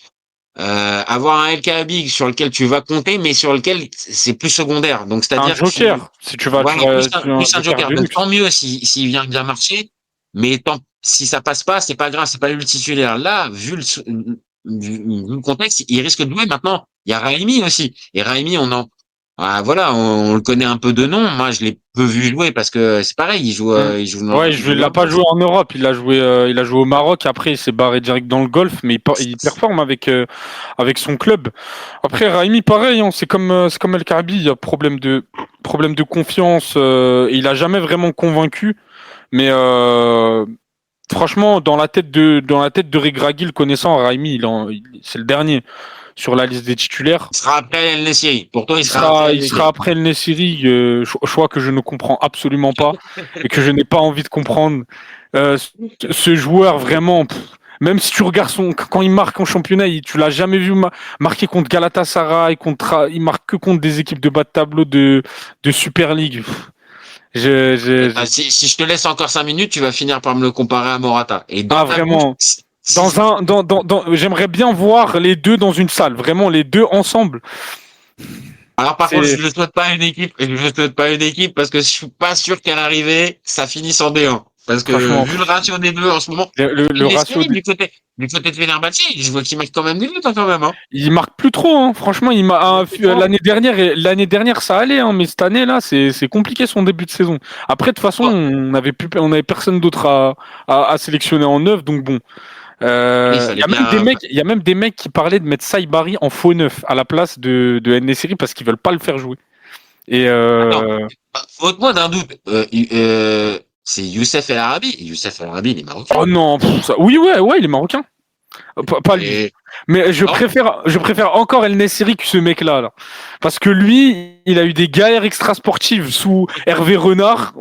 avoir un LKB sur lequel tu vas compter, mais sur lequel c'est plus secondaire. Donc, Un c'est-à-dire, joker. Si voilà, un plus un joker joker. de Donc, luxe. tant mieux s'il vient bien marcher, mais si ça passe pas, c'est pas grave, c'est pas lui le titulaire. Là, vu le contexte, il risque de jouer maintenant. Il y a Raimi aussi. Et Raimi, Voilà, on le connaît un peu de nom. Moi, je l'ai peu vu jouer parce que c'est pareil, il joue dans Ouais, il a pas joué le- en Europe, il a joué au Maroc. Après, il s'est barré direct dans le golf, mais il performe avec son club. Après, Raimi, pareil, hein, c'est comme El Karabi, il y a problème de confiance. Et il a jamais vraiment convaincu. Mais franchement, dans la tête de Regragui, le connaissant, Raimi, c'est le dernier sur la liste des titulaires. Il sera après El Nessiri. Pour toi, il sera après El Il sera Nessiri. après le Nessiri, choix que je ne comprends absolument pas et que je n'ai pas envie de comprendre. Ce joueur, vraiment, même si tu regardes quand il marque en championnat, tu l'as jamais vu marquer contre Galatasaray, il marque que contre des équipes de bas de tableau de Super League. Si je te laisse encore 5 minutes, tu vas finir par me le comparer à Morata. Et dans Ah, ta bouche, vraiment. J'aimerais bien voir les deux dans une salle, vraiment les deux ensemble. alors par contre, C'est je ne souhaite pas une équipe, je ne souhaite pas une équipe parce que je suis pas sûr qu'à l'arrivée, ça finisse en D1. Parce que franchement vu le ratio des deux en ce moment, le il ratio. l'esprit du côté de Fenerbahçe, je vois qu'il marque quand même des buts hein, quand même. Hein. Il marque plus trop, hein. Franchement, l'année dernière, ça allait, hein, mais cette année là, c'est compliqué son début de saison. Après, de toute façon, Bon, on avait personne d'autre à sélectionner en neuf, donc bon. il Il fallait y a même bien. il y a même des mecs qui parlaient de mettre Saibari en faux neuf à la place de En-Nesyri parce qu'ils veulent pas le faire jouer. Et Attends, ôte-moi d'un doute. C'est Youssef El Arabi. Youssef El Arabi, il est marocain. oh non, oui, ouais, il est marocain. Pas lui. Et Mais non, je préfère encore El Nessiri que ce mec-là, là. Parce que lui, il a eu des galères extrasportives sous Hervé Renard.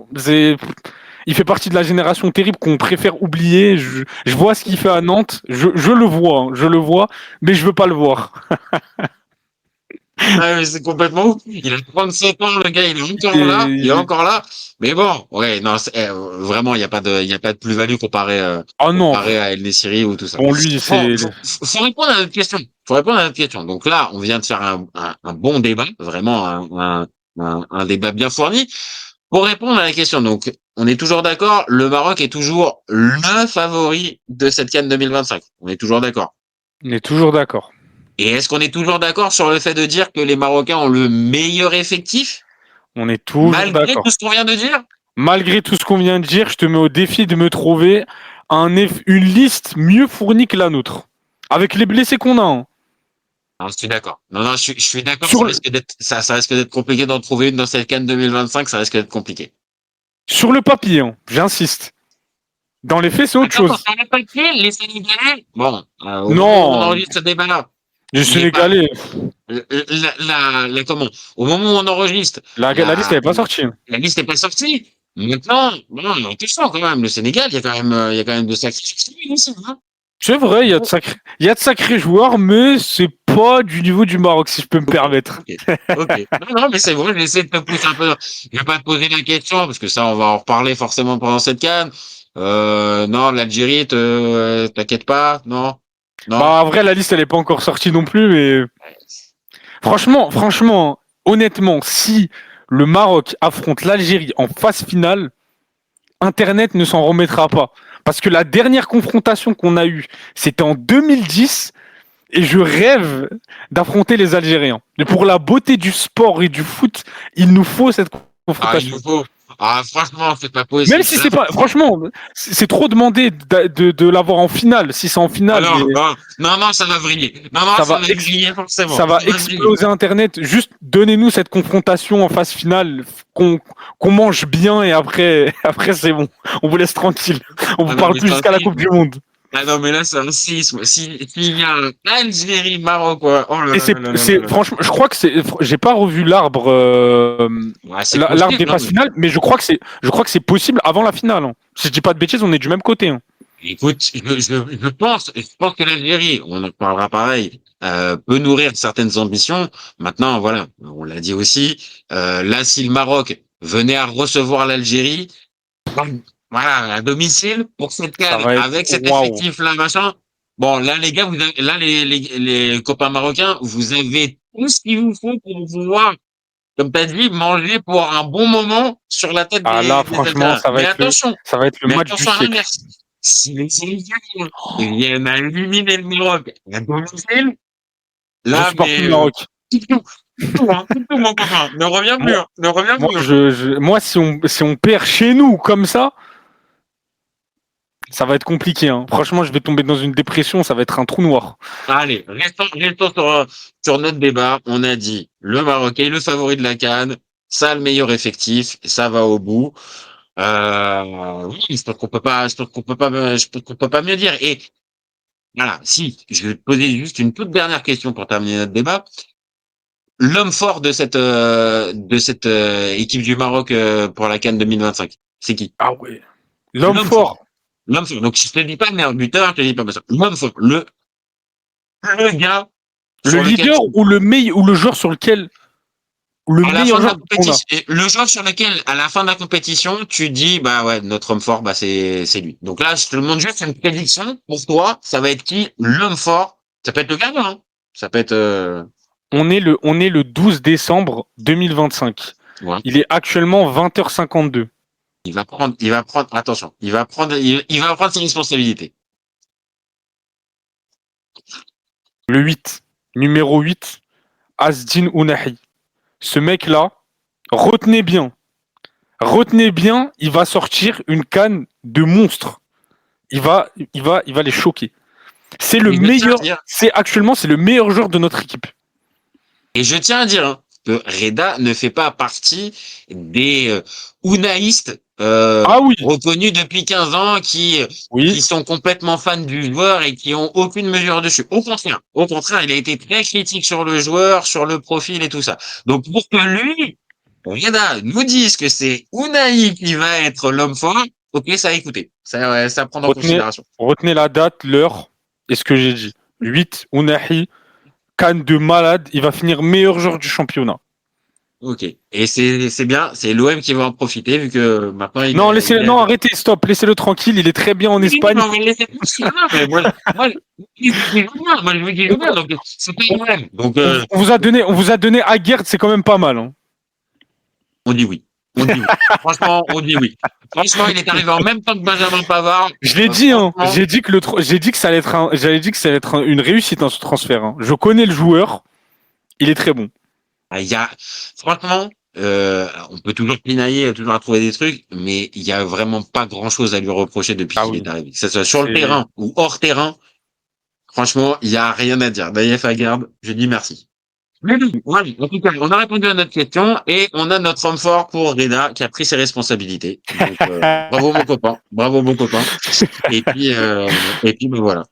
Il fait partie de la génération terrible qu'on préfère oublier. Je vois ce qu'il fait à Nantes. Je le vois, hein, je le vois, mais je veux pas le voir. ah, mais c'est complètement ouf. Il a 37 ans, le gars, il est encore là. Il est Et... encore là. Mais bon, ouais, non, vraiment, il y a pas de plus-value Oh non, comparé à El Nessiri ou tout ça. bon lui, Bon, c'est... faut répondre à notre question. Faut répondre à notre question. Donc là, on vient de faire un bon débat, vraiment un débat bien fourni. Pour répondre à la question, donc, on est toujours d'accord, le Maroc est toujours le favori de cette CAN 2025. On est toujours d'accord. On est toujours d'accord. Et est-ce qu'on est toujours d'accord sur le fait de dire que les Marocains ont le meilleur effectif, On est toujours malgré tout d'accord. ce qu'on vient de dire? Malgré tout ce qu'on vient de dire, je te mets au défi de me trouver une liste mieux fournie que la nôtre. Avec les blessés qu'on a, hein. Non, je suis d'accord. Non, non, je suis d'accord, Sur le, ça risque d'être compliqué d'en trouver une dans cette CAN 2025, ça risque d'être compliqué. sur le papier, hein, j'insiste. Dans les faits, c'est autre Attends, chose. on n'a pas écrit les Sénégalais? Bon, au moment où on Non, enregistre ce débat-là, les il est pas, Sénégalais, comment? Au moment où on enregistre, la liste n'est pas sortie. la liste n'est pas sortie. Maintenant, bon, attention quand même, le Sénégal, il y a quand même de sacrés ici, hein. C'est vrai, il y a de sacrés joueurs, mais c'est pas du niveau du Maroc, si je peux me permettre. Ok. Ok. Non, non, mais c'est vrai, j'essaie de te pousser un peu. Je vais pas te poser la question, parce que ça, on va en reparler forcément pendant cette CAN. Non, l'Algérie, t'inquiète pas, non? Non? Bah, en vrai, la liste, elle est pas encore sortie non plus, mais franchement, honnêtement, si le Maroc affronte l'Algérie en phase finale, Internet ne s'en remettra pas. Parce que la dernière confrontation qu'on a eue, c'était en 2010, et je rêve d'affronter les Algériens. Mais pour la beauté du sport et du foot, il nous faut cette Ah, il confrontation. nous faut. Ah, franchement, c'est pas Même possible. si Là, c'est pas, franchement, c'est trop demandé de l'avoir en finale. Si c'est en finale, alors, non, non, non, ça va vriller. Non, non, ça ça va, va vriller forcément. ça va Ça va vriller. exploser Internet. Juste donnez-nous cette confrontation en phase finale, qu'on mange bien et après, après c'est bon. On vous laisse tranquille. On vous Ah non, parle mais plus ça jusqu'à la Coupe du Monde. ah non, mais là, c'est un séisme. S'il y a un Algérie, Maroc, quoi. Oh là Et là là là là là. franchement, je crois que j'ai pas revu Ouais, c'est l'arbre possible, des non, phases finales, mais je crois que c'est possible avant la finale, hein. Si je dis pas de bêtises, on est du même côté, hein. écoute, je pense que l'Algérie, on en parlera pareil, peut nourrir certaines ambitions. Maintenant, voilà, on l'a dit aussi. Là, si le Maroc venait à recevoir l'Algérie, bon, voilà, à domicile pour cette Ça CAN, va être avec cet waouh. effectif-là, machin. Bon, là, les gars, là, les copains marocains, vous avez tout ce qu'il vous faut pour pouvoir, comme tu as dit, manger pour un bon moment sur la tête Ah là, des franchement, Algériens. ça va être le Mais match du attention à siècle. l'inverse. Si les Algériens viennent à éliminer le Maroc à domicile, Je là, supporte plus mais le Maroc. Tout, hein, tout, mon copain. Ne reviens plus, Moi, hein. Ne reviens moi, plus, hein. moi, si on perd chez nous comme ça va être compliqué. Hein. Franchement, je vais tomber dans une dépression, ça va être un trou noir. Allez, restons sur notre débat. On a dit le Maroc est le favori de la CAN, ça a le meilleur effectif, ça va au bout. Oui, je pense qu'on peut pas, mieux dire. Et voilà, si, je vais te poser juste une toute dernière question pour terminer notre débat. L'homme fort de cette équipe du Maroc pour la CAN 2025, c'est qui? Ah ouais. L'homme L'homme fort. fort. L'homme fort. Donc, je te dis pas le meilleur buteur, je te dis pas ça. L'homme fort. Le gars Le sur lequel leader ou le meilleur ou le joueur sur lequel le à la fin meilleur de la joueur qu'on a. compétition, le joueur sur lequel, à la fin de la compétition, tu dis, bah ouais, notre homme fort, bah c'est lui. Donc là, je te demande juste une prédiction. Pour toi, ça va être qui l'homme fort? Ça peut être le gardien, hein. Ça peut être, On est le 12 décembre 2025. ouais. Il est actuellement 20h52. Attention, il va prendre ses responsabilités. Le 8, numéro 8, Asdin Ounahi. Ce mec-là, retenez bien. Retenez bien, il va sortir une canne de monstre. Il va les choquer. C'est le Et je tiens à meilleur, dire, c'est le meilleur joueur de notre équipe. hein, que Reda ne fait pas partie des Unaïstes Ah oui, reconnus depuis 15 ans qui oui. sont complètement fans du joueur et qui ont aucune mesure dessus. Au contraire, il a été très critique sur le joueur, sur le profil et tout ça. Donc pour que lui, Reda, nous dise que c'est Unai qui va être l'homme fort, ok, ça a écouté. Ça prend en Retenez, considération. retenez la date, l'heure et ce que j'ai dit. 8, Ounahi, canne de malade. Il va finir meilleur joueur du championnat. Ok. Et c'est bien, c'est l'OM qui va en profiter vu que maintenant Non, non, arrêtez, stop, laissez-le tranquille. Il est très bien en oui, Espagne. mais on va le laisser tranquille. Non, mais moi, je veux qu'il joue bien, donc c'est pas le même. Donc, On vous a donné Aguerd, c'est quand même pas mal. Hein. on dit oui. On dit oui. Franchement, on dit oui. Franchement, il est arrivé en même temps que Benjamin Pavard. Je l'ai dit, hein. Franchement, J'ai dit que ça allait être j'avais dit que ça allait être une réussite, ce transfert. Hein. Je connais le joueur. Il est très bon. il y a, franchement, on peut toujours pinailler, toujours trouver des trucs, mais il y a vraiment pas grand chose à lui reprocher depuis Ah qu'il oui. est arrivé. Que ce soit sur le C'est... terrain ou hors terrain. Franchement, il y a rien à dire. Naïef Aguerd, je dis merci. Mais oui, voilà. En tout cas, on a répondu à notre question et on a notre homme fort pour Reda qui a pris ses responsabilités. Donc, bravo mon copain, bravo mon copain. Et puis ben voilà.